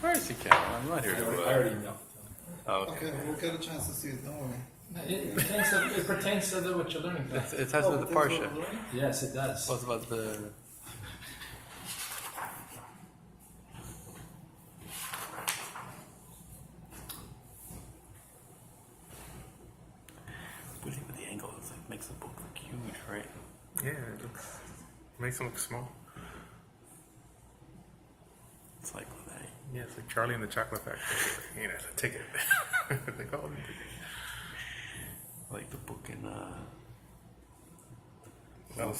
course you can. I'm not here to. I already know. Oh, Okay, we'll get a chance to see it. Don't worry. It pertains to what you're learning. it has to do with the parsha. Yes, it does. What's about the? What do you think with the angle? It like makes the book look huge, right? Yeah, it makes them look small. It's like when Yeah, it's like Charlie and the Chocolate Factory. You know, the ticket. They call it the ticket. like the book in.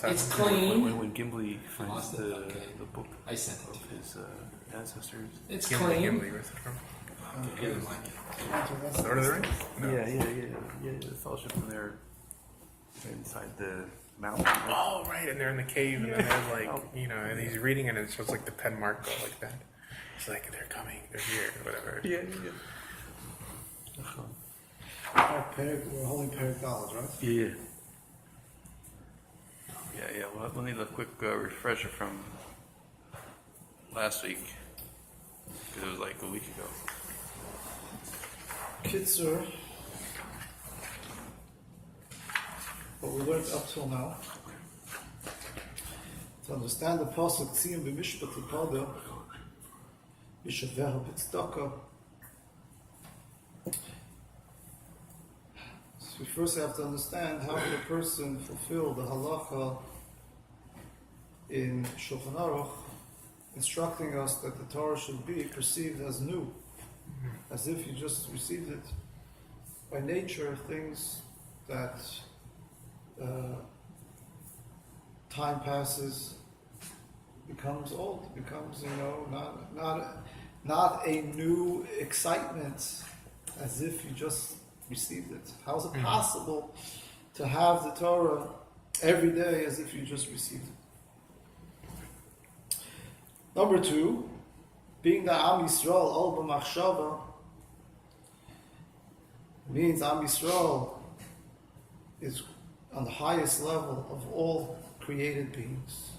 It's clean. When Gimli finds Lost it? Okay. the book I sent it of to you. his ancestors. It's Gimli, clean. where's it from? He doesn't like it. Lord of the Rings? No. Yeah. The fellowship when they're inside the mountain. Oh, right, and they're in the cave, and then they're like, you know, and he's reading it, and it's just like the pen mark go like that. It's like, they're coming, they're here, whatever. Yeah. We're holding Perek College, right? Yeah. Well, we'll need a quick refresher from last week because it was like a week ago. Kitzur. What we learned up till now. To understand the pasuk Tziyim b'mishpat l'pada, Yishaveha b'tzedakah. So we first have to understand how can a person fulfill the halacha in Shulchan Aruch, instructing us that the Torah should be perceived as new, as if you just received it. By nature, things that time passes, becomes old, becomes not a new excitement, as if you just received it. How is it possible to have the Torah every day as if you just received it? Number two, being the Am Yisrael Ol B'Machshava means Am Yisrael is on the highest level of all created beings.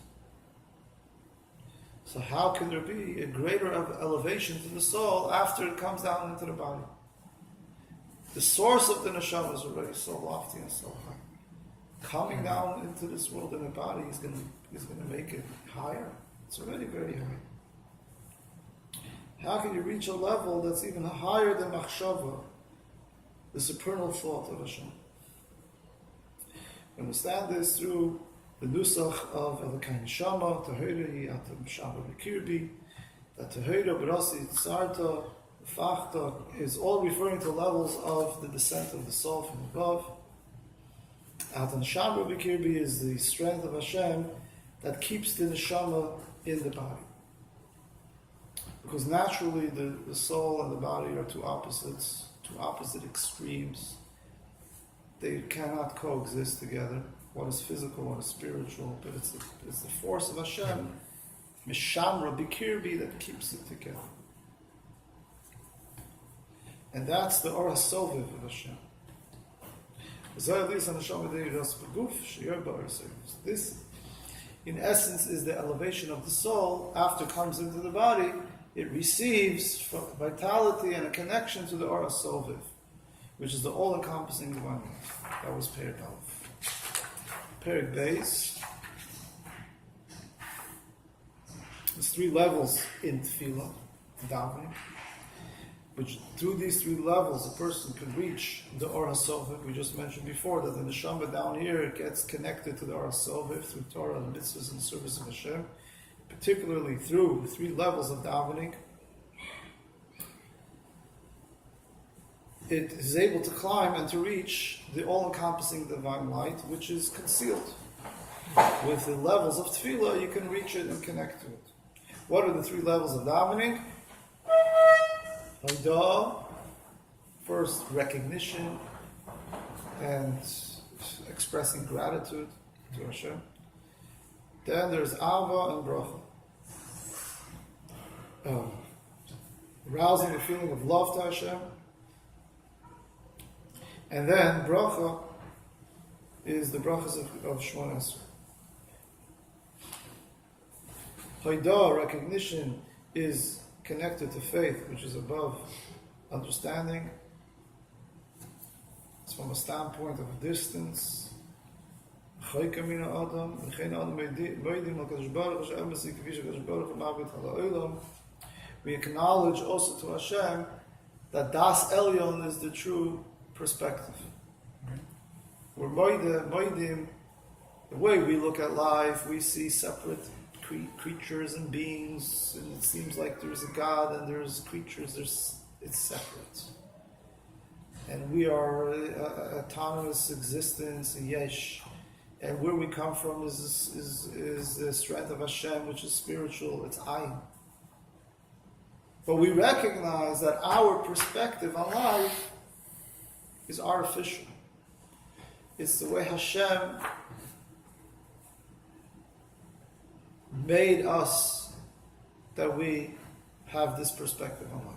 So how can there be a greater elevation to the soul after it comes down into the body? The source of the neshama is already so lofty and so high. Coming down into this world in the body is going to make it higher. It's already very high. How can you reach a level that's even higher than machshava, the supernal thought of Hashem? We understand this through the nusach of Elokai Neshama, Tahira Hi Atam Neshama B'Kirbi, that Tahira B'Rasi Tzarta, Fachta is all referring to levels of the descent of the soul from above. Atam Neshama B'Kirbi is the strength of Hashem that keeps the neshama in the body. Because naturally the soul and the body are two opposite extremes. They cannot coexist together. One is physical, one is spiritual, but it's the force of Hashem, Mishamra Bikirbi, that keeps it together. And that's the Or HaSoviv of Hashem. This, in essence, is the elevation of the soul. After it comes into the body, it receives vitality and a connection to the Or HaSoviv, which is the all-encompassing divine life. That was Perek Aleph. Perek Beis. There's 3 levels in Tefillah, davening, which through these 3 levels a person can reach the Or HaSoviv. We just mentioned before that the neshama down here, it gets connected to the Or HaSoviv through Torah and mitzvahs and service of Hashem, particularly through the 3 levels of davening. It is able to climb and to reach the all-encompassing divine light, which is concealed. With the levels of tefillah, you can reach it and connect to it. What are the 3 levels of davening? Haidah, first recognition and expressing gratitude to Hashem. Then there's Ava and Bracha. Arousing the feeling of love to Hashem. And then bracha is the brachas of Shemona Esrei. Haidah, recognition, is connected to faith, which is above understanding. It's from a standpoint of distance. We acknowledge also to Hashem that Das Elyon is the true perspective. We're moedim. The way we look at life, we see separate creatures and beings, and it seems like there's a God and there's creatures. It's separate, and we are autonomous existence, yesh. And where we come from is the strength of Hashem, which is spiritual. It's ayin. But we recognize that our perspective on life is artificial. It's the way Hashem made us that we have this perspective on life.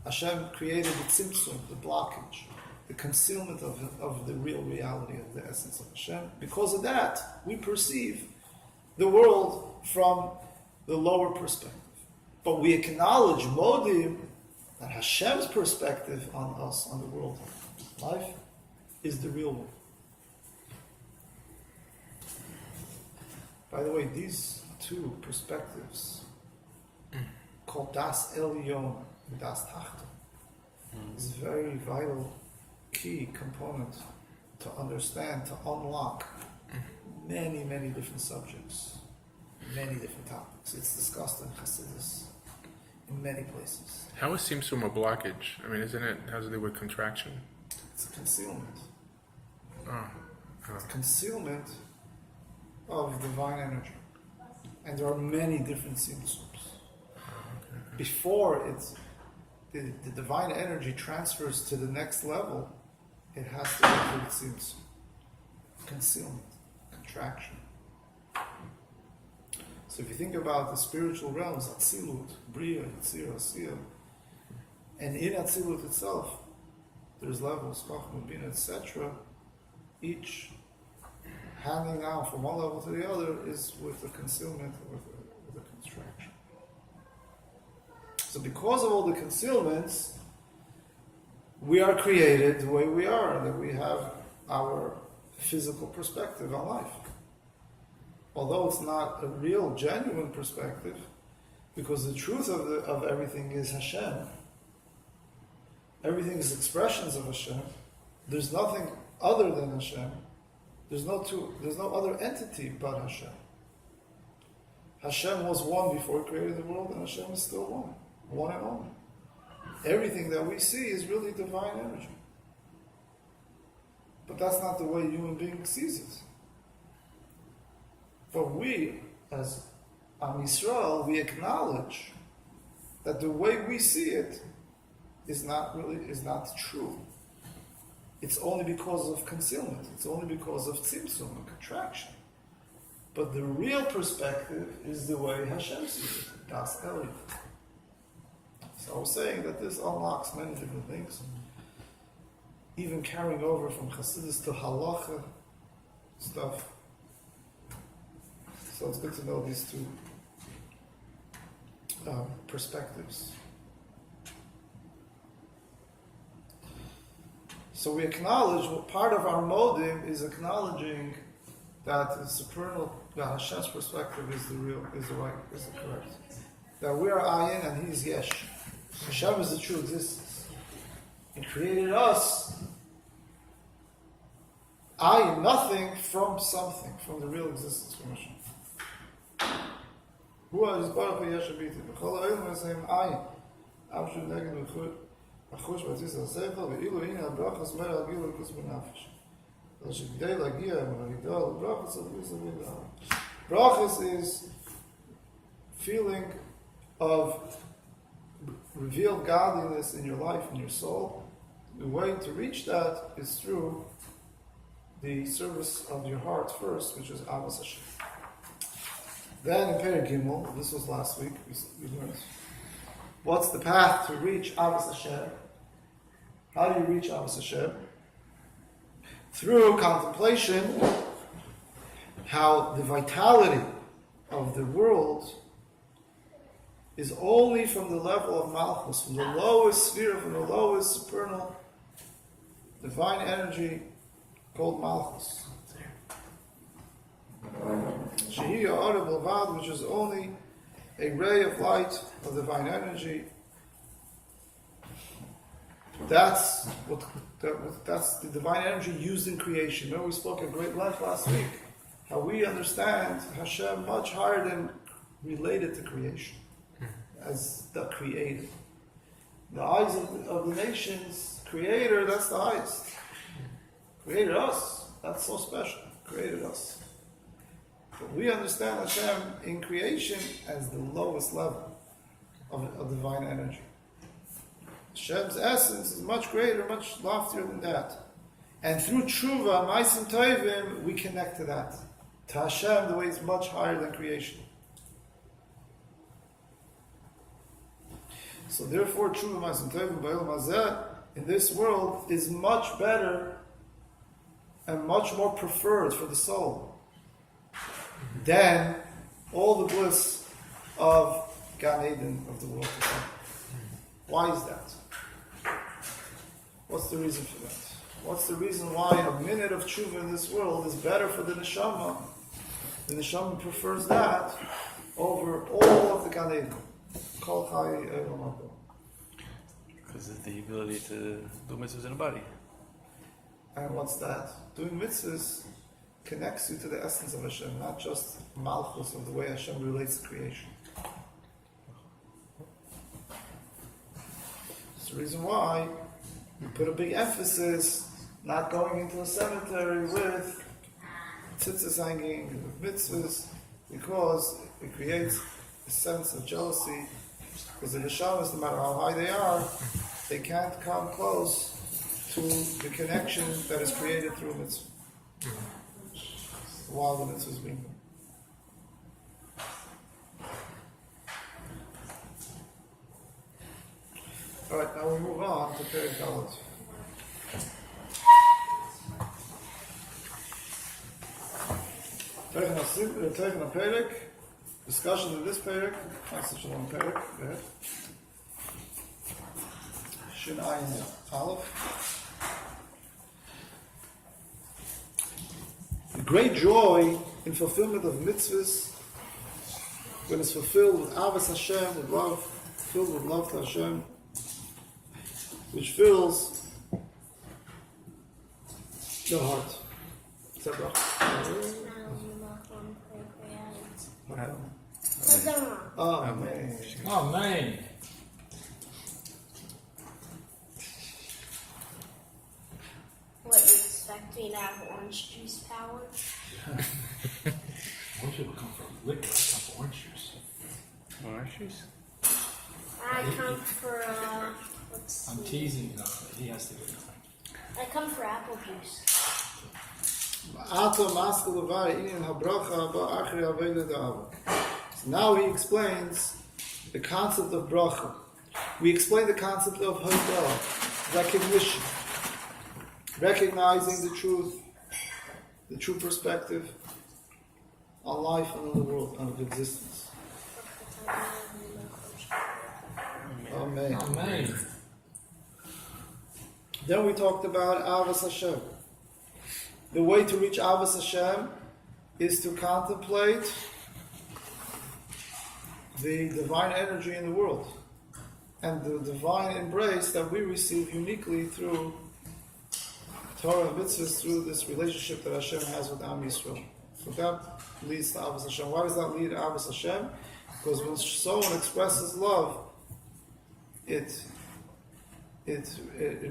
Hashem created the tzimtzum, the blockage, the concealment of the real reality of the essence of Hashem. Because of that, we perceive the world from the lower perspective. But we acknowledge, modim, that Hashem's perspective on us, on the world, life, is the real one. By the way, these two perspectives, called Das Elyon and Das Tachton, is a very vital, key component to understand, to unlock many, many different subjects, many different topics. It's discussed in Chassidus in many places. How is Tzimtzum a blockage? I mean, isn't it, has to do with contraction? It's a concealment. Oh. It's concealment of divine energy. And there are many different tzimtzums. Before the divine energy transfers to the next level, it has to include tzimtzum. Concealment, contraction. So if you think about the spiritual realms, Atzilut, Bria, Yitzir, Asiyah, and in Atzilut itself, there's levels, Chachma, Bina, etc. Each handing down from one level to the other is with a concealment, with a contraction. So because of all the concealments, we are created the way we are, that we have our physical perspective on life. Although it's not a real, genuine perspective, because the truth of everything is Hashem. Everything is expressions of Hashem. There's nothing other than Hashem. There's no other entity but Hashem. Hashem was one before He created the world, and Hashem is still one and only. Everything that we see is really divine energy. But that's not the way human being sees it. But we, as Am Yisrael, we acknowledge that the way we see it is not true. It's only because of concealment. It's only because of tzimtzum and contraction. But the real perspective is the way Hashem sees it. Das Elyon. So I was saying that this unlocks many different things. Even carrying over from Chassidus to Halacha stuff. So it's good to know these two perspectives. So we acknowledge, part of our modim is acknowledging that the supernal, that Hashem's perspective is the correct. That we are ayin and He is yesh. Hashem is the true existence. He created us, ayin, nothing, from something, from the real existence from Hashem. Who is Baruch Yeshabiti? B'chol ha'olam esayim ayin. Am shu neged v'chut. החוש והתסיס השכל, ואילו הנה הברכה סמר על גיל ולכוס בנפש. אלא שכדי להגיע ולהגידל לברכה צריך להסתכל לעם. Brachas is feeling of revealed godliness in your life, in your soul. The way to reach that is through the service of your heart first, which is Avos Hashem. Then in Perek Gimel, this was last week, we learned what's the path to reach Avos Hashem. How do you reach Avos Hashem? Through contemplation, how the vitality of the world is only from the level of Malchus, from the lowest sphere, from the lowest supernal divine energy called Malchus. Shehi Ha'ara B'Levad, which is only a ray of light of divine energy. That's the divine energy used in creation. Remember, we spoke at great length last week how we understand Hashem much higher than related to creation, as the creator. The eyes of the nations, creator, that's the highest. Created us, that's so special. Created us. But we understand Hashem in creation as the lowest level of divine energy. Hashem's essence is much greater, much loftier than that. And through Tshuva, Maisim Tovim, we connect to that. To Hashem, the way it's much higher than creation. So therefore, Tshuva, Maisim Tovim, Ba'olam Hazeh, in this world, is much better and much more preferred for the soul than all the bliss of Gan Eden of the world to come. Why is that? What's the reason for that? What's the reason why a minute of tshuva in this world is better for the neshama? The neshama prefers that over all of the Gan Eden. Kol Chai Elam Haba. Because of the ability to do mitzvahs in a body. And what's that? Doing mitzvahs connects you to the essence of Hashem, not just malchus of the way Hashem relates to creation. That's the reason why we put a big emphasis not going into a cemetery with tzitzis hanging, with mitzvahs, because it creates a sense of jealousy. Because the neshamas, no matter how high they can't come close to the connection that is created through mitzvah. While the mitzvah is being done. Alright, now we move on to Perek Dalet. Taking a Perek, discussion of this Perek, not such a long Perek, go ahead. Shin Ayin Aleph. The great joy in fulfillment of mitzvahs, when it's fulfilled with Avos Hashem, with love, filled with love to Hashem, which fills the heart. Amen. Amen. What, you expect me to have orange juice power? Most people come from liquor, come from orange juice. Orange juice? I come for, let's I'm see. teasing, he has to get it. I come for apple juice. So now he explains the concept of bracha. We explain the concept of hodah, recognition, recognizing the true perspective on life and on the world and of existence. Amen. Amen. Then we talked about Avos Hashem. The way to reach Avos Hashem is to contemplate the divine energy in the world and the divine embrace that we receive uniquely through Torah and mitzvahs, through this relationship that Hashem has with Am Yisrael. So that leads to Avos Hashem. Why does that lead to Avos Hashem? Because when someone expresses love, in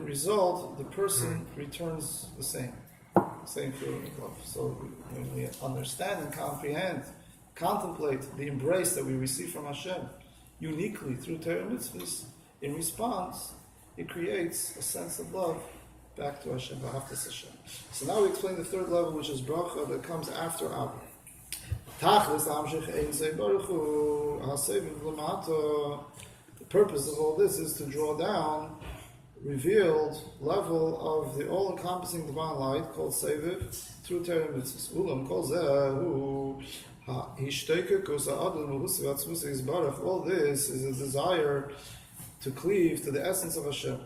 result, the person returns the same feeling of love. So when we understand and comprehend, contemplate the embrace that we receive from Hashem uniquely through Torah and mitzvahs, in response, it creates a sense of love back to Hashem, B'haftas Hashem. So now we explain the third level, which is bracha, that comes after Abba. The purpose of all this is to draw down revealed level of the all-encompassing divine light called Seviv through Torah and mitzvahs. Ulam kol zehu All this is a desire to cleave to the essence of Hashem.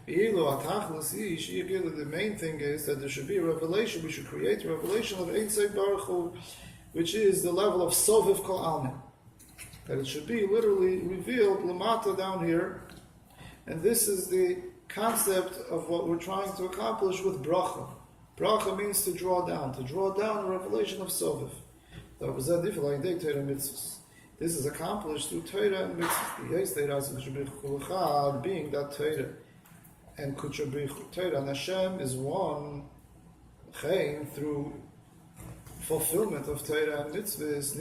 The main thing is that there should be a revelation. We should create a revelation of Ein Sof Baruch Hu, which is the level of Soviv Kol Almin. That it should be literally revealed Lamata down here. And this is the concept of what we're trying to accomplish with Bracha. Bracha means to draw down a revelation of Soviv. This is accomplished through Torah and mitzvahs. Being that Torah and Torah and Hashem is one, through fulfillment of Torah and mitzvahs,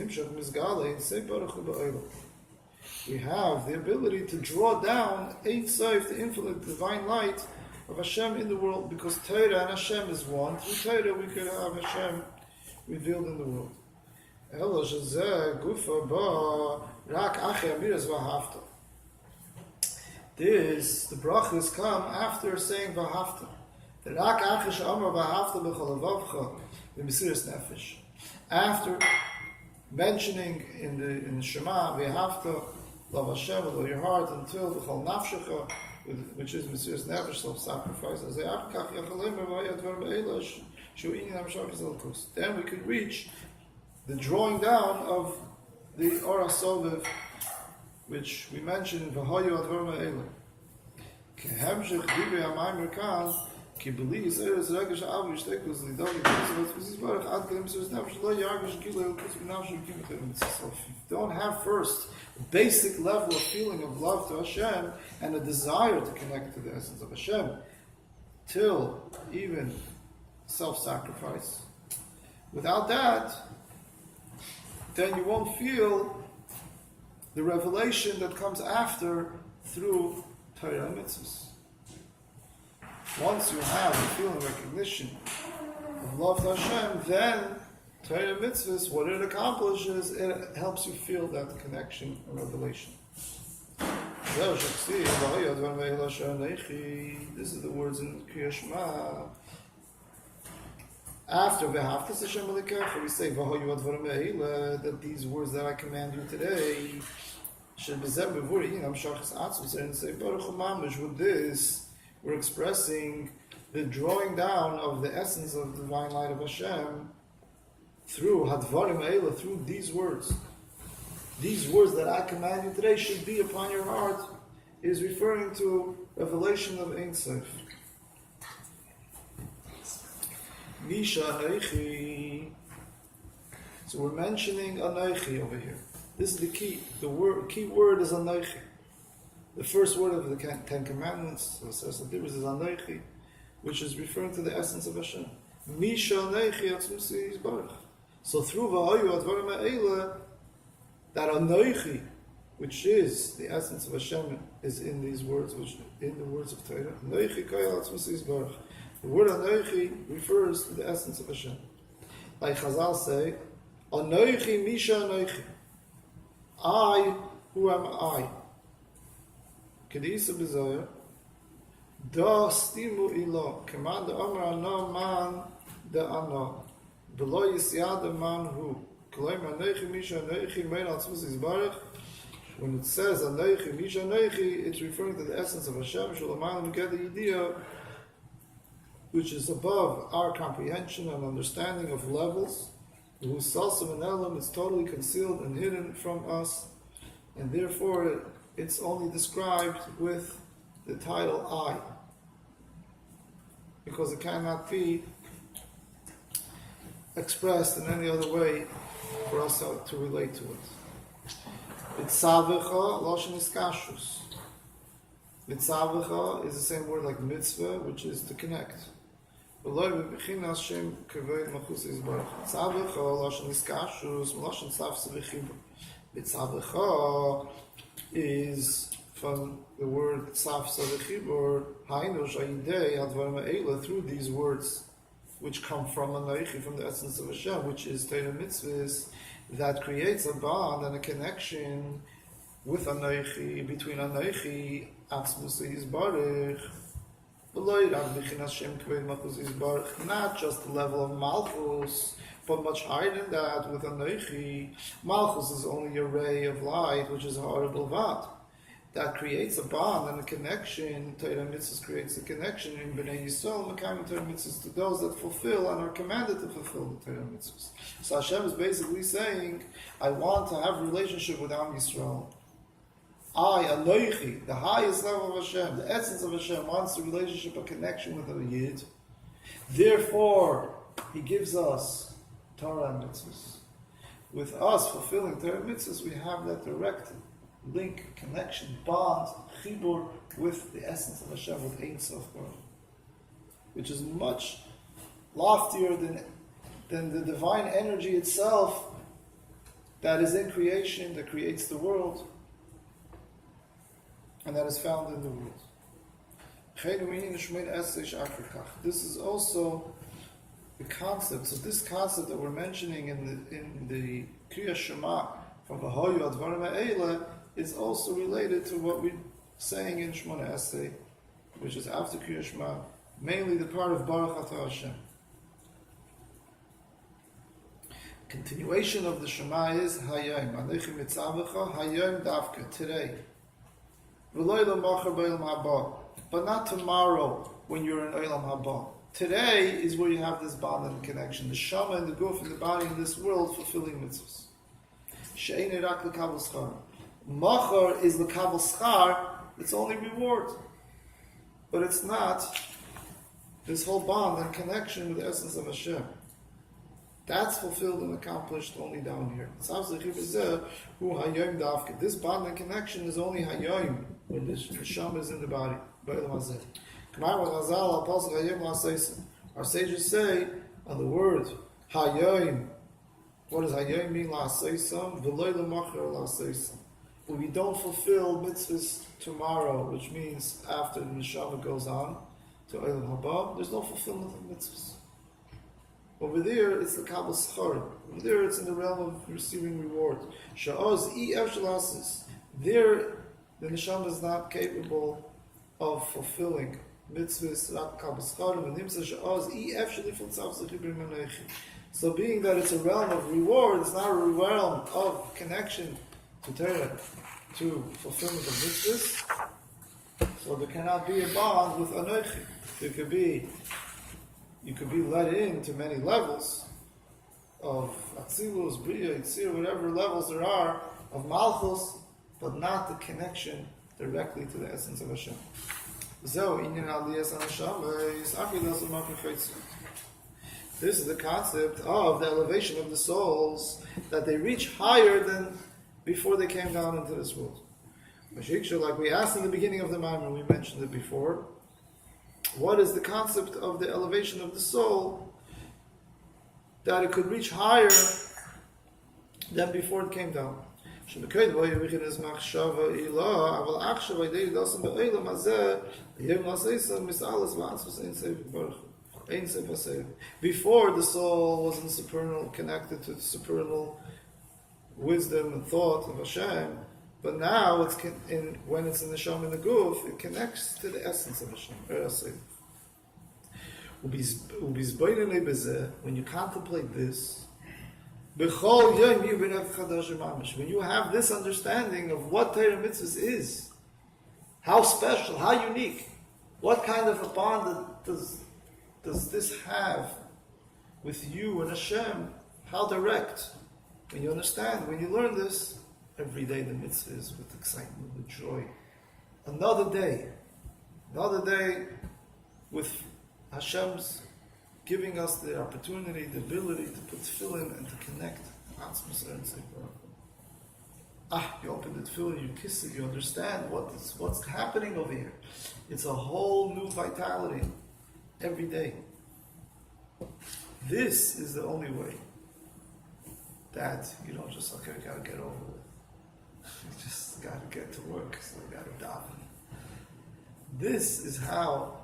we have the ability to draw down Ein Sof, the infinite divine light of Hashem in the world, because Torah and Hashem is one. Through Torah we could have Hashem revealed in the world. The brachas come after saying V'ahavta. The rak achish amar V'ahavta b'cholavavcha b'mesiras nefesh. After mentioning in the Shema V'ahavta love Hashem with all your heart until V'chol nafshecha, which is mesiras nefesh, self-sacrifice. Then we could reach the drawing down of the Ora Soviv, which we mentioned in V'hayu Advar Ma'ela. Kehemshech Divrei HaMaimer Kan, Ki B'li Yiseres Regesh Avu Yishtekuz Lidavi Yiseres V'zis Barach Ad Kelim Yiseres Nefesh Lo Yargesh Gilei L'kus V'nafshu V'kim V'kim V'tzis. So if you don't have first a basic level of feeling of love to Hashem and a desire to connect to the essence of Hashem, till even self-sacrifice, without that, then you won't feel the revelation that comes after through Torah and mitzvahs. Once you have the feeling recognition of love to Hashem, then Torah and mitzvahs, what it accomplishes, it helps you feel that connection and revelation. This is the words in Kriyat Shema. After V'ahavta Hashem Elikecha, we say V'hayu Advarim Me'ila, that these words that I command you today should be zeh b'vuri inam shachas atzvus, and say Baruch Hu Mamish. With this, we're expressing the drawing down of the essence of the divine light of Hashem through Hadvarim Me'ila, through these words. These words that I command you today should be upon your heart is referring to revelation of Ein Sof. Misha Anoichi. So we're mentioning Anoichi over here. This is the key. The key word is Anoichi. The first word of the Ten Commandments, so it says that there is Anoichi, which is referring to the essence of Hashem. Misha Anoichi Atzmusi Yisbarach. So through V'hayu Advarim Ha'ela, that Anoichi, which is the essence of Hashem, is in these words, which in the words of Torah. Anoichi Kayal Atzmusi Yisbarach. The word Anoichi refers to the essence of Hashem. Like Chazal say, Anoichi Misha Anoichi. I, who am I? Kedisa B'Zohar, Da Stimu Ilo, Keman Da Amar Ana Man Da Ana, B'lo Yisyada Man Hu, Kloim Anoichi Misha Anoichi, Mein Atzmus Yisbarach. When it says Anoichi Misha Anoichi, it's referring to the essence of Hashem, Shulaman Mekeda Yidiyah, which is above our comprehension and understanding of levels, whose salsam and elam is totally concealed and hidden from us, and therefore it's only described with the title I, because it cannot be expressed in any other way for us to relate to it. Mitzavecha loshen iskashus. Mitzavecha is the same word like mitzvah, which is to connect. Mitzavecha is from the word tzafsa v'chibur, hainu shayidei hadvarim ha'ela, through these words which come from Anoichi, from the essence of Hashem, which is Torah mitzvahs, that creates a bond and a connection with Anoichi, between Anoichi, Atzmus Yisbarach, not just the level of Malchus, But much higher than that, with Anoichi, Malchus is only a ray of light, which is a horrible vat. That creates a bond and a connection. Torah mitzvahs creates a connection in Bnei Yisrael, Mekayim Torah mitzvahs, to those that fulfill and are commanded to fulfill the Torah mitzvahs. So Hashem is basically saying, I want to have a relationship with Am Yisrael. I, Anoichi, the highest level of Hashem, the essence of Hashem, wants a relationship, a connection with a Yid. Therefore, He gives us Torah mitzvahs. With us fulfilling Torah mitzvahs, we have that direct link, connection, bond, chibur with the essence of Hashem, with Ein Sof Baruch, which is much loftier than the divine energy itself that is in creation, that creates the world, and that is found in the world. This is also the concept. So this concept that we're mentioning in the Kriya Shema from V'hoyu Advarim Ha'ele is also related to what we're saying in Shemona Esrei, which is after Kriya Shema, mainly the part of Baruch Atah Hashem. Continuation of the Shema is Hayom Anechi Mitzavecha Hayom Davka, today. V'lo Machar B'Olam Haba, but not tomorrow when you're in Olam Haba. Today is where you have this bond and connection. The Shama and the Guf and the body in this world fulfilling mitzvahs. She'ein rak l'kabel schar. Machar is l'kabel schar, it's only reward. But it's not this whole bond and connection with the essence of Hashem. That's fulfilled and accomplished only down here. This bond and connection is only hayom when the Shama is in the body. Our sages say on the word hayom. What does hayom mean? But we don't fulfill mitzvahs tomorrow, which means after the neshama goes on to Olam Haba, there's no fulfillment of mitzvahs. Over there, it's the Kabbalah Schar. Over there, it's in the realm of receiving reward. Sha'oz efshalasis. There, the neshama is not capable of fulfilling mitzvahs. So being that it's a realm of reward, it's not a realm of connection to Torah, to fulfillment of mitzvahs. So there cannot be a bond with Anochi. You could be let into many levels of Atzilus, Bria, Yitzir, whatever levels there are of Malchus, but not the connection directly to the essence of Hashem. This is the concept of the elevation of the souls, that they reach higher than before they came down into this world. Like we asked in the beginning of the Maimon, we mentioned it before, what is the concept of the elevation of the soul, that it could reach higher than before it came down? Before, the soul was in supernal, connected to the supernal wisdom and thought of Hashem, but now when it's in the Sham and the Guf, it connects to the essence of Hashem. When you contemplate this, when you have this understanding of what Torah Mitzvahs is, how special, how unique, what kind of a bond does this have with you and Hashem, how direct. When you understand, when you learn this, every day the mitzvah is with excitement, with joy. Another day with Hashem's giving us the opportunity, the ability to put tefillin and to connect. You open the tefillin, you kiss it, you understand what's happening over here. It's a whole new vitality every day. This is the only way that you don't just, okay, I gotta get over it. You just gotta get to work, so you gotta daven. This is how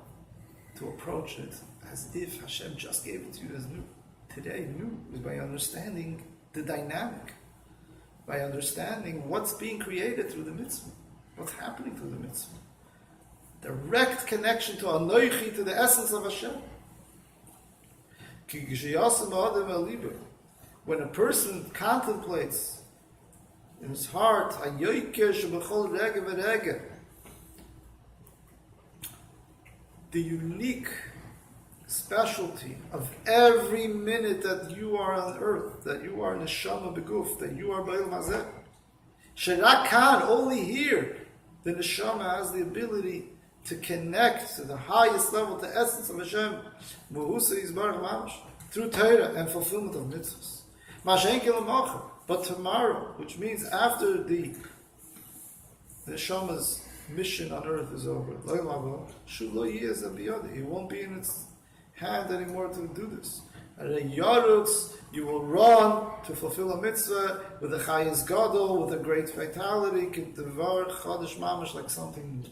to approach it, as if Hashem just gave it to you as new. Today, new is by understanding the dynamic, by understanding what's being created through the mitzvah, what's happening through the mitzvah. Direct connection to Anoichi, to the essence of Hashem. when a person contemplates in his heart, the unique specialty of every minute that you are on earth, that you are neshama beguf, that you are ba'il mazeh. Sherakan, only here, the neshama has the ability to connect to the highest level, the essence of Hashem, through Torah and fulfillment of mitzvahs. But tomorrow, which means after the neshama's mission on earth is over, it won't be in its hand anymore to do this. You will run to fulfill a mitzvah with a chayes gadol, with a great vitality, like something new.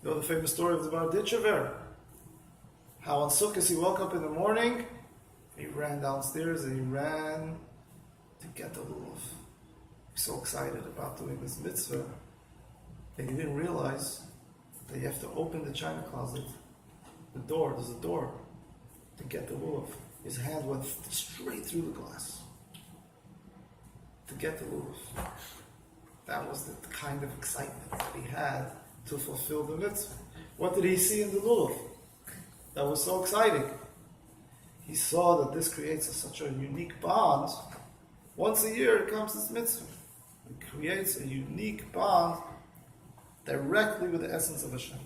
You know the famous story of the Barash, how on Sukkot he woke up in the morning, he ran downstairs and he ran to get the lulav. He's so excited about doing this mitzvah that he didn't realize that you have to open the china closet. There's a door to get the lulav. His hand went straight through the glass to get the lulav. That was the kind of excitement that he had to fulfill the mitzvah. What did he see in the lulav that was so exciting? He saw that this creates such a unique bond. Once a year it comes this mitzvah. It creates a unique bond directly with the essence of Hashem.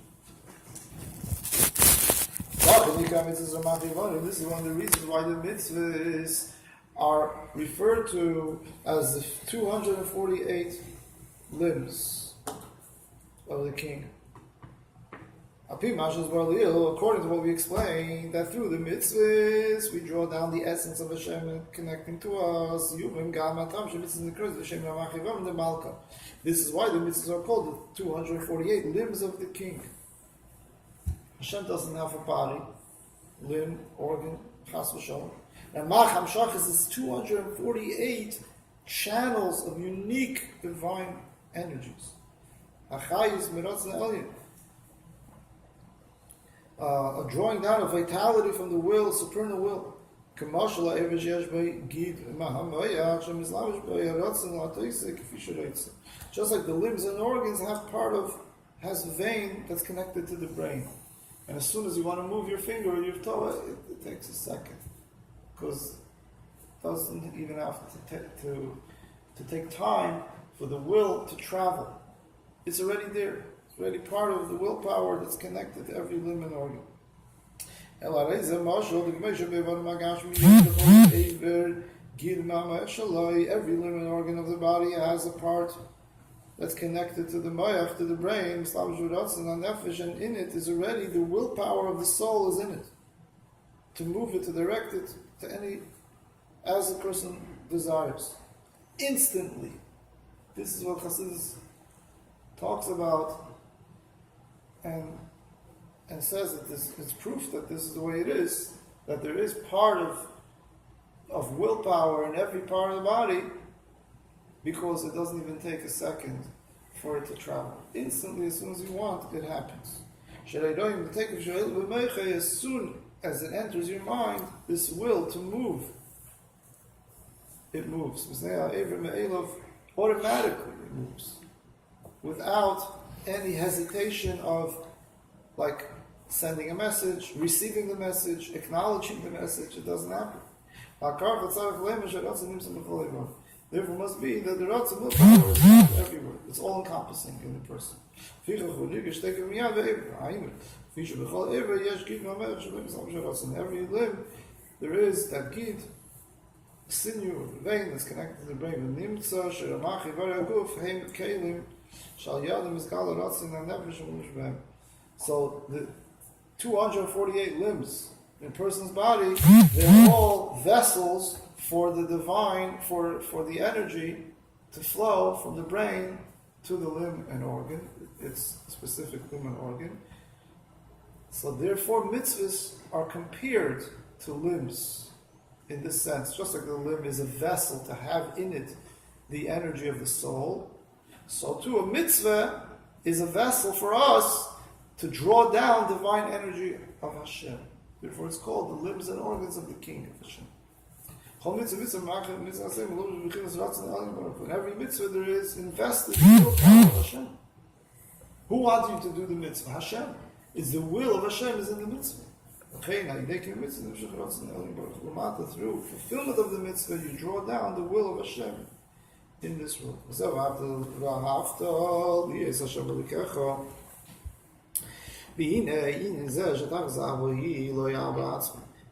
This is one of the reasons why the mitzvahs are referred to as the 248 limbs of the king. According to what we explained, that through the mitzvahs we draw down the essence of Hashem connecting to us. This is why the mitzvahs are called the 248 limbs of the king. Hashem doesn't have a body, limb, organ, chas v'shalom. And Macham Shachas is 248 channels of unique divine energies. Achayis miratzna elyon. A drawing down of vitality from the will, supernal will. Just like the limbs and organs has a vein that's connected to the brain. And as soon as you want to move your finger or your toe, it takes a second. Because it doesn't even have to take time for the will to travel. It's already there. It's already part of the willpower that's connected to every limb and organ. Every limb and organ of the body has a part that's connected to the mayach, to the brain, and in it is already the willpower of the soul is in it. To move it, to direct it to any, as a person desires. Instantly. This is what Chassidus talks about and says that it's proof that this is the way it is, that there is part of willpower in every part of the body, because it doesn't even take a second for it to travel. Instantly, as soon as you want, it happens. As soon as it enters your mind, this will to move, it moves. Automatically it moves. Without any hesitation of like sending a message, receiving the message, acknowledging the message. It doesn't happen. Therefore, must be that the Ratzah willpower is everywhere. It's all encompassing in the person. In every limb, there is that gid, sinew, vein that's connected to the brain. So the 248 limbs in a person's body, they're all vessels for the divine, for the energy to flow from the brain to the limb and organ, its specific limb and organ. So therefore mitzvahs are compared to limbs in this sense. Just like the limb is a vessel to have in it the energy of the soul, so too a mitzvah is a vessel for us to draw down divine energy of Hashem. Therefore, it's called the limbs and organs of the king of Hashem. In every mitzvah there is invested in the power of Hashem. Who wants you to do the mitzvah? Hashem. It's the will of Hashem is in the mitzvah. Through fulfillment of the mitzvah, you draw down the will of Hashem in this world.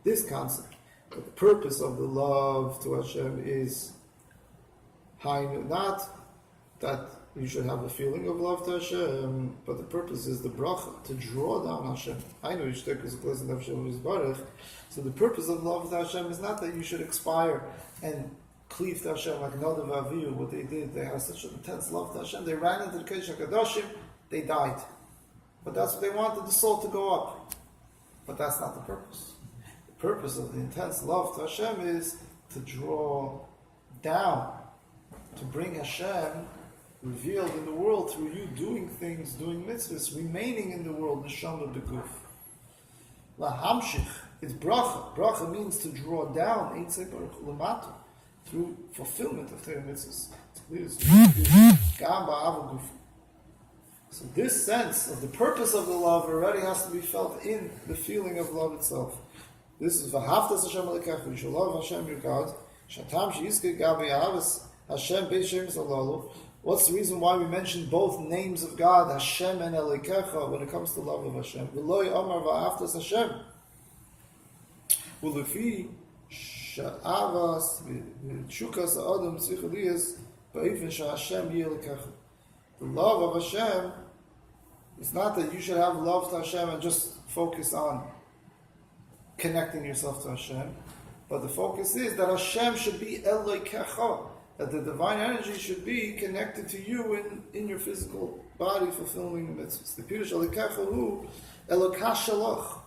This concept, the purpose of the love to Hashem is not that you should have a feeling of love to Hashem, but the purpose is the bracha, to draw down Hashem. So the purpose of love to Hashem is not that you should expire and cleave to Hashem like Nadav Avihu, what they did. They had such an intense love to Hashem. They ran into the Kodesh HaKadoshim, they died. But that's what they wanted the soul to go up. But that's not the purpose. The purpose of the intense love to Hashem is to draw down, to bring Hashem revealed in the world through you doing things, doing mitzvahs, remaining in the world, neshama beguf. Lahamshich, it's bracha. Bracha means to draw down, ein sei baruch lamatu, through fulfillment of Torah mitzvahs. So this sense of the purpose of the love already has to be felt in the feeling of love itself. This is v'haftas Hashem alekach, you shall love Hashem your God, shatam she'izke gabi ahavas Hashem beishem zalalu. What's the reason why we mention both names of God, Hashem and Elikecha, when it comes to love of Hashem? V'loi omar v'aftas Hashem. Ulefi sha'avas v'chukas ha'adam tzichaliyas ba'ifin sha'Hashem yi'elikecha. The love of Hashem is not that you should have love to Hashem and just focus on connecting yourself to Hashem, but the focus is that Hashem should be Elikecha, that the divine energy should be connected to you in your physical body, fulfilling the mitzvahs. The Pirush Elikecha hu Elokash Shalach,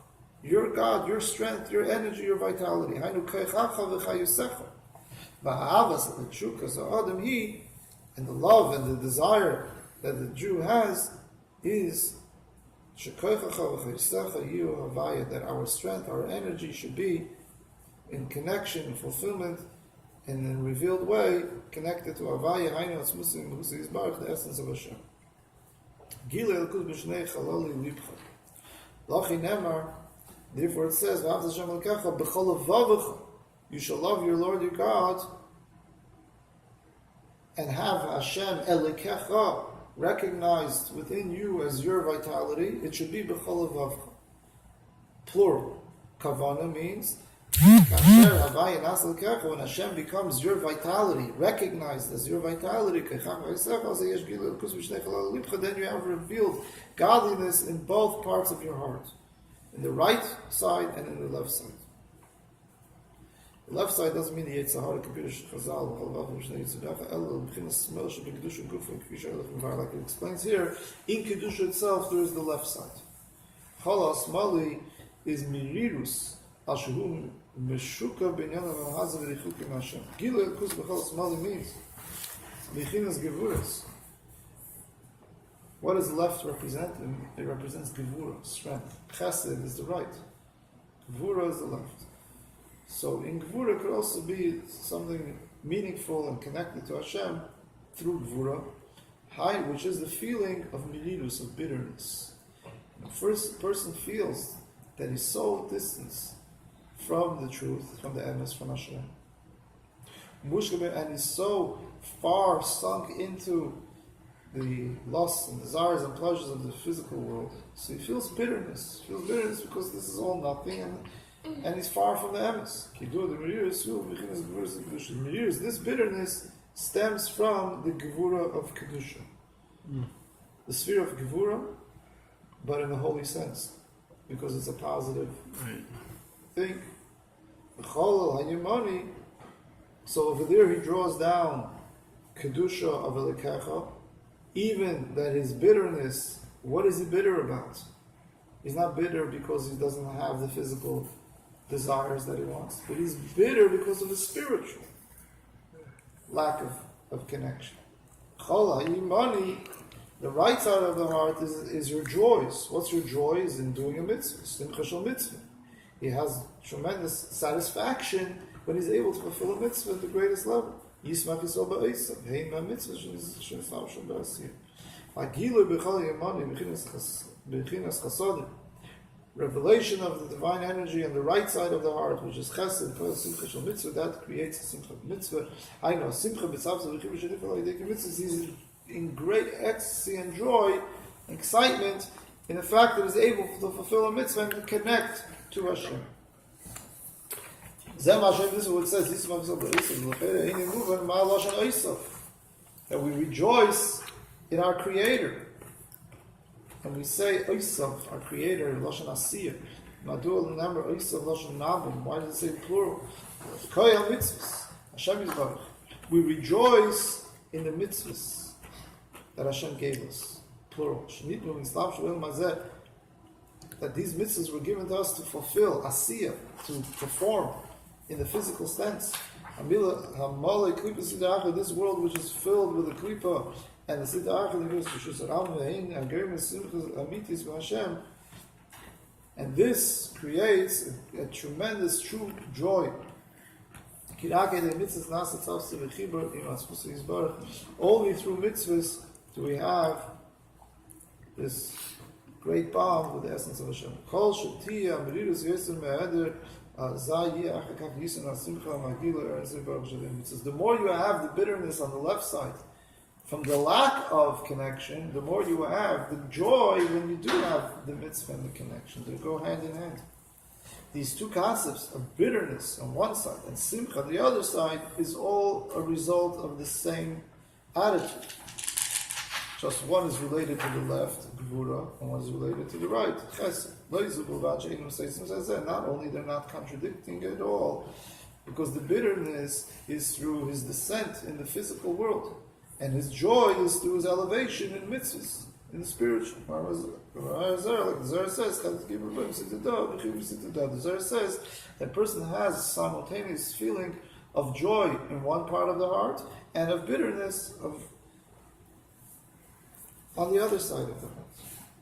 your God, your strength, your energy, your vitality. Hainu keichacha v'chayusecha. V'ha'avas l'tshukas ha'adam hi, and the love and the desire that the Jew has is that our strength, our energy should be in connection, in fulfillment, in a revealed way, connected to Havaya, Hainu Atzmusim, Husi Yisbarach, the essence of Hashem. Gile Elkut B'shnei Chalali Lipcha. Lachi Nemar, therefore it says, V'avz Hashem Elkecha, B'chol Avavecha, you shall love your Lord your God, and have Hashem Elikecha recognized within you as your vitality. It should be B'chol Avavcha. Plural. Kavana means when Hashem becomes your vitality, recognized as your vitality, then you have revealed godliness in both parts of your heart, in the right side and in the left side. The left side doesn't mean the Yetzirah, like it explains here. In Kedusha itself, there is the left side. Chalas Mali is Mirirus, Ashuhum Meshuka Binyan Hazav Richukim Hashem. Gila Kus B'chalas Mali means Mechinas Gevuras. What does left represent? It represents Gevura, strength. Chesed is the right. Gevura is the left. So in Gevura could also be something meaningful and connected to Hashem through Gevura, which is the feeling of milirus, of bitterness. The first person feels that he's so distant from the truth, from the emes, from Hashem. And he's so far sunk into the lusts and desires and pleasures of the physical world. So he feels bitterness. He feels bitterness because this is all nothing, and he's far from the emes. This bitterness stems from the Gevura of Kedusha. The sphere of Gevura, but in a holy sense, because it's a positive thing. So over there he draws down Kedusha of Elikecha, even that his bitterness, what is he bitter about? He's not bitter because he doesn't have the physical desires that he wants, but he's bitter because of his spiritual lack of connection. The right side of the heart is your joys. What's your joy? Is in doing a mitzvah. Simcha shel mitzvah. he has tremendous satisfaction when he's able to fulfill a mitzvah at the greatest level. Yismach Yisrael ba'osav, hein ma'mitzvah shenislam shel ba'asiyah. Hagilu b'chol yamani b'chinas chasadim. Revelation of the divine energy on the right side of the heart, which is chesed, simcha shel mitzvah, that creates a simcha mitzvah. I know simcha b'tzavza v'chiv shedifel ha'idei mitzvah. He's in great ecstasy and joy, excitement in the fact that he's able to fulfill a mitzvah and to connect to Hashem. This is what it says. That we rejoice in our Creator. And we say Oisav, our Creator, Lashon Asiyah. Madul, the number Oisav, Lashon Nabim. Why does it say plural? Koyal mitzvahs. Hashem Yisbarach. We rejoice in the mitzvahs that Hashem gave us. Plural. That these mitzvahs were given to us to fulfill, Asiyah, to perform in the physical sense. This world which is filled with the klipa and the Siddha Hashem, and this creates a tremendous true joy. Only through mitzvahs do we have this great bond with the essence of Hashem. The more you have the bitterness on the left side, from the lack of connection, the more you have the joy when you do have the mitzvah and the connection. They go hand in hand. These two concepts of bitterness on one side and simcha on the other side is all a result of the same attitude. Just one is related to the left, gvura, and one is related to the right, chesed. Not only they're not contradicting at all, because the bitterness is through his descent in the physical world, and his joy is through his elevation in mitzvahs, in the spiritual. Like the Zohar says, the Zohar says that person has a simultaneous feeling of joy in one part of the heart and of bitterness on the other side of the heart.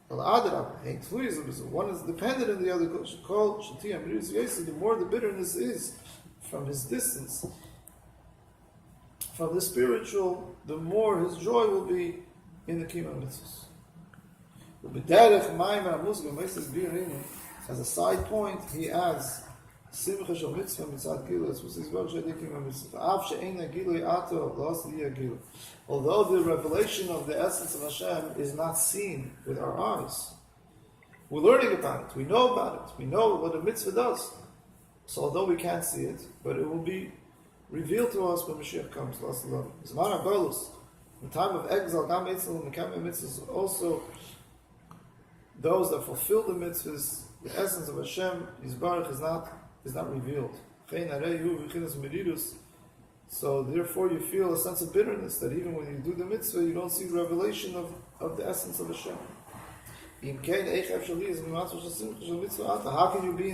One is dependent on the other. The more the bitterness is from his distance, from the spiritual, the more his joy will be in the Kima Mitzvahs. As a side point, he adds Simcha shel mitzvah mitzad gilas, which is Baruch Shadikim mitzvah. Av she'ena gilui ato lost liya gilu. Although the revelation of the essence of Hashem is not seen with our eyes, we're learning about it. We know about it. We know what a mitzvah does. So although we can't see it, but it will be revealed to us when Mashiach comes. Zman HaGolus, the time of exile, Gam Eitzel and Mekam mitzvahs, also those that fulfill the mitzvahs, the essence of Hashem, His Baruch is not revealed. So therefore you feel a sense of bitterness that even when you do the mitzvah, you don't see the revelation of the essence of Hashem. How can you be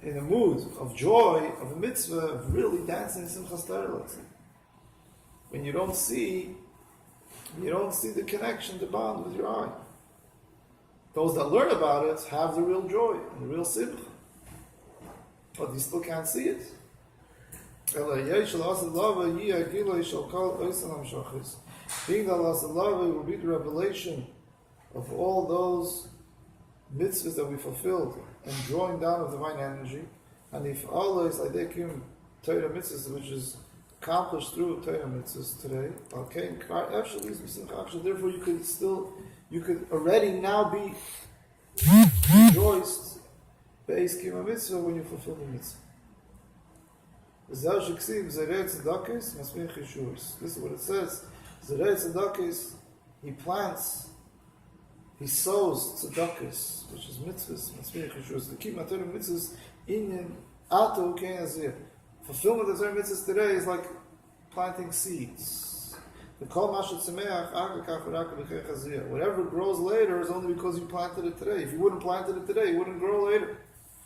in a mood of joy, of a mitzvah, of really dancing in Simchas Torah, let's say, when you don't see the connection, the bond with your eye? Those that learn about it have the real joy and the real simcha, but you still can't see it. Being that Lasalava will be the revelation of all those mitzvahs that we fulfilled and drawing down of divine energy, and if Allah is Aidekim Torah mitzvahs, which is accomplished through Torah mitzvahs today, okay, therefore you could already now be rejoiced Be'ez Kima Mitzvah when you fulfill the mitzvah. This is what it says. Zerei tzedakis, he plants, he sows tzedakis, which is mitzvahs, the Kima Torah mitzvahs, inyan ato kein azir. Fulfillment of Torah mitzvahs today is like planting seeds. Whatever grows later is only because you planted it today. If you wouldn't plant it today, it wouldn't grow later.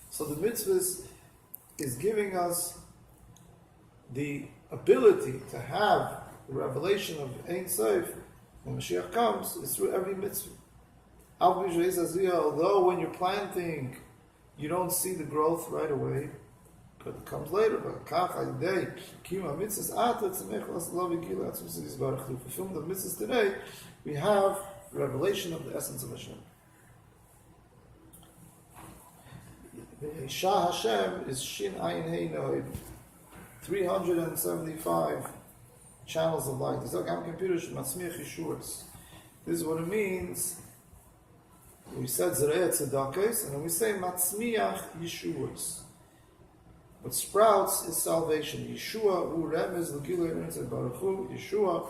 So the mitzvahs is giving us the ability to have the revelation of Ein Sof when Mashiach comes is through every mitzvah. Although when you're planting, you don't see the growth right away, but it comes later. Fulfillment of mitzvahs today, we have revelation of the essence of Hashem. Shah Hashem is Shin Ayin Hei Noid. 375 channels of light. This is what it means. We said Zerei Tzedakos, and then we say Matzmiach Yeshuas. What sprouts is salvation. Yeshua, Hu Remez L'Gilui Eretz Baruch Hu. Yeshua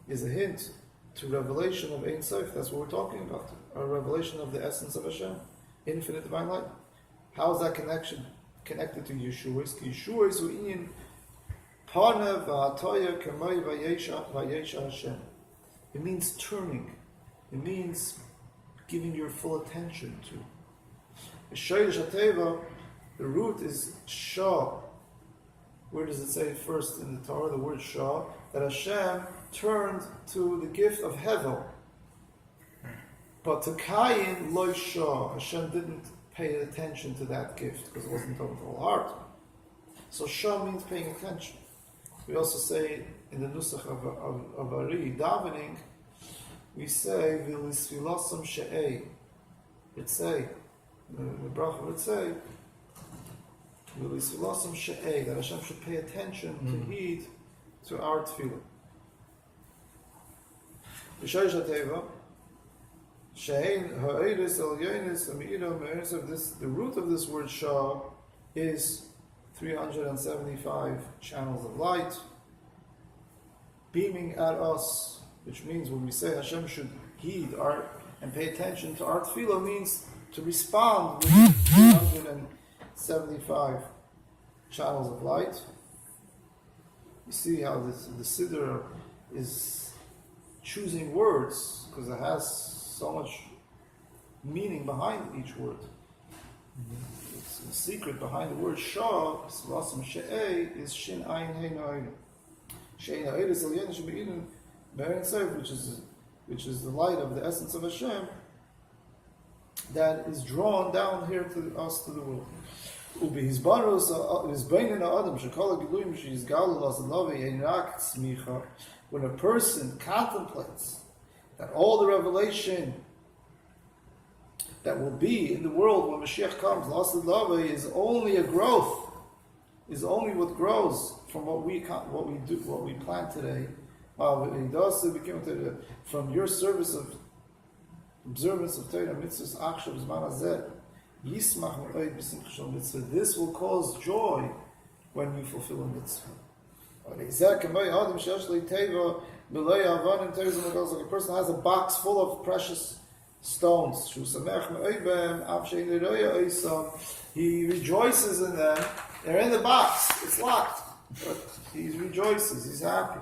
is a hint to revelation of Ein Sof. That's what we're talking about. A revelation of the essence of Hashem, infinite divine light. How is that connected to Yeshua? Yeshua is U'inyin Pana V'Atoya Kamei V'Yesha Hashem. It means turning. It means giving your full attention to. Shayrish HaTeva, the root is Shah. Where does it say first in the Torah, the word Shah? That Hashem turned to the gift of Hevel. But to Kayin, Lo Shah. Hashem didn't pay attention to that gift because it wasn't done with the whole heart. So Shah means paying attention. We also say in the Nusach of Ari, davening, we say, V'lisvilosam she'ei. It say, the bracha would say, V'lisvilosam she'ei, that Hashem should pay attention to heed to our tefillah. V'shaysh ha'teva, she'ein ha'eris el-yenis ha'mi'ira me'eris, the root of this word Shah is 375 channels of light beaming at us, which means when we say Hashem should heed and pay attention to our tefillah, means to respond with 375 channels of light. You see how the Siddur is choosing words because it has so much meaning behind each word. It's the secret behind the word Shah, Svasim She'ei, is Shin Ayin Hei No'inu. She'ei No'inu is Elyen She'be'inu Be'erin Seif, which is the light of the essence of Hashem that is drawn down here to us, to the world. When a person contemplates that all the revelation that will be in the world when Mashiach comes, Lasad Lava, is only a growth, is only what grows from what we do, what we plant today. From your service of observance of Torah mitzvahs, achshav zman hazeh, yismach me'oid b'simcha shel mitzvah. This will cause joy when we fulfill a mitzvah. Like a person has a box full of precious stones. He rejoices in them. They're in the box. It's locked. But he rejoices. He's happy.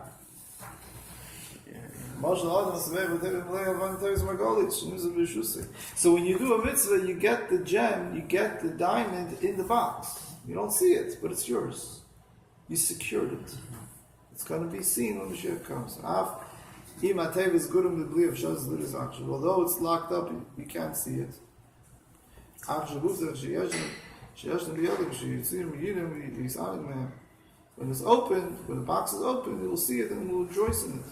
So when you do a mitzvah, you get the gem, you get the diamond in the box. You don't see it, but it's yours. You secured it. It's going to be seen when Mashiach comes. Although it's locked up, you can't see it. When it's open, when the box is open, you will see it and you will rejoice in it.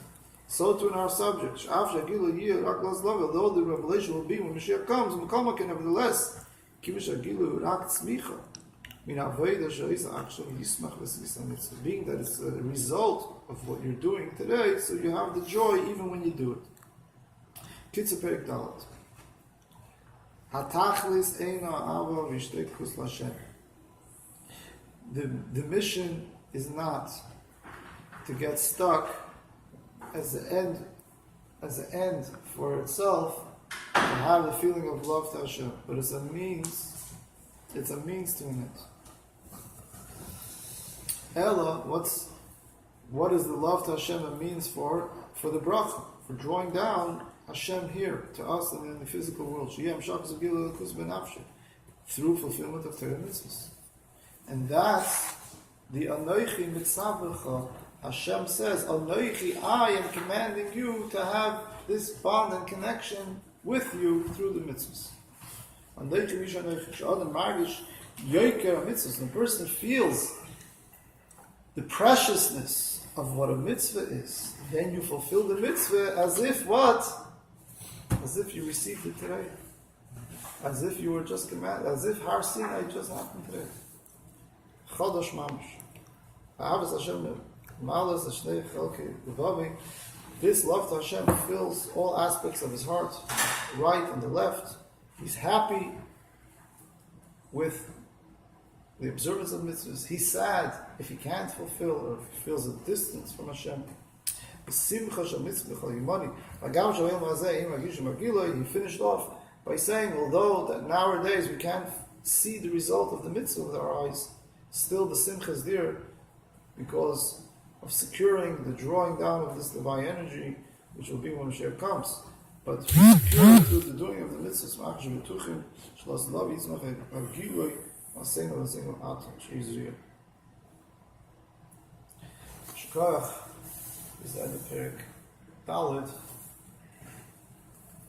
So too in our subject. Although the revelation will be when Mashiach comes, nevertheless, being that it's a result of what you're doing today, so you have the joy even when you do it. Kitzur Perek Dalet. Hatachlis eina ava v'shteikus l'Hashem. The mission is not to get stuck as the end for itself to have the feeling of love to Hashem, but it's a means to an end. Ella, what is the love to Hashem a means for the bracha, for drawing down Hashem here to us and in the physical world, through fulfillment of Torah mitzvahs. And that's the Anoichi Mitzavecha. Hashem says, Anoichi, I am commanding you to have this bond and connection with you through the mitzvahs. And then the person feels the preciousness of what a mitzvah is. Then you fulfill the mitzvah as if what? As if you received it today. As if you were just commanded. As if Har Sinai just happened today. Chodosh mamish. Ahavas Hashem malas ashnei chelkei levavi. This love to Hashem fills all aspects of his heart, right and the left. He's happy with the observance of mitzvahs. He's sad if he can't fulfill or if he feels a distance from Hashem. He finished off by saying, although that nowadays we can't see the result of the mitzvah with our eyes, still the simcha is there because of securing the drawing down of this divine energy, which will be when Mashiach comes. But securing through the doing of the mitzvahs, Shkoyach is the end of Perek Daled.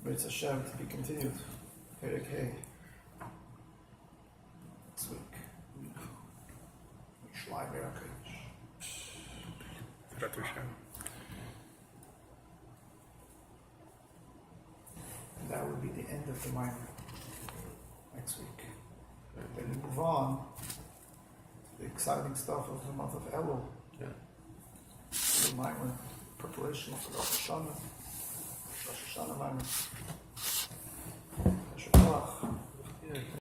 B'Etz Hashem to be continued. Perek Hey. Next week. Shlai Mirakesh. Baruch Hashem. And that would be the end of the minor next week. Then we move on to the exciting stuff of the month of Elul. Yeah. The minor preparation for Rosh Hashanah. Rosh Hashanah minor. Shabbat.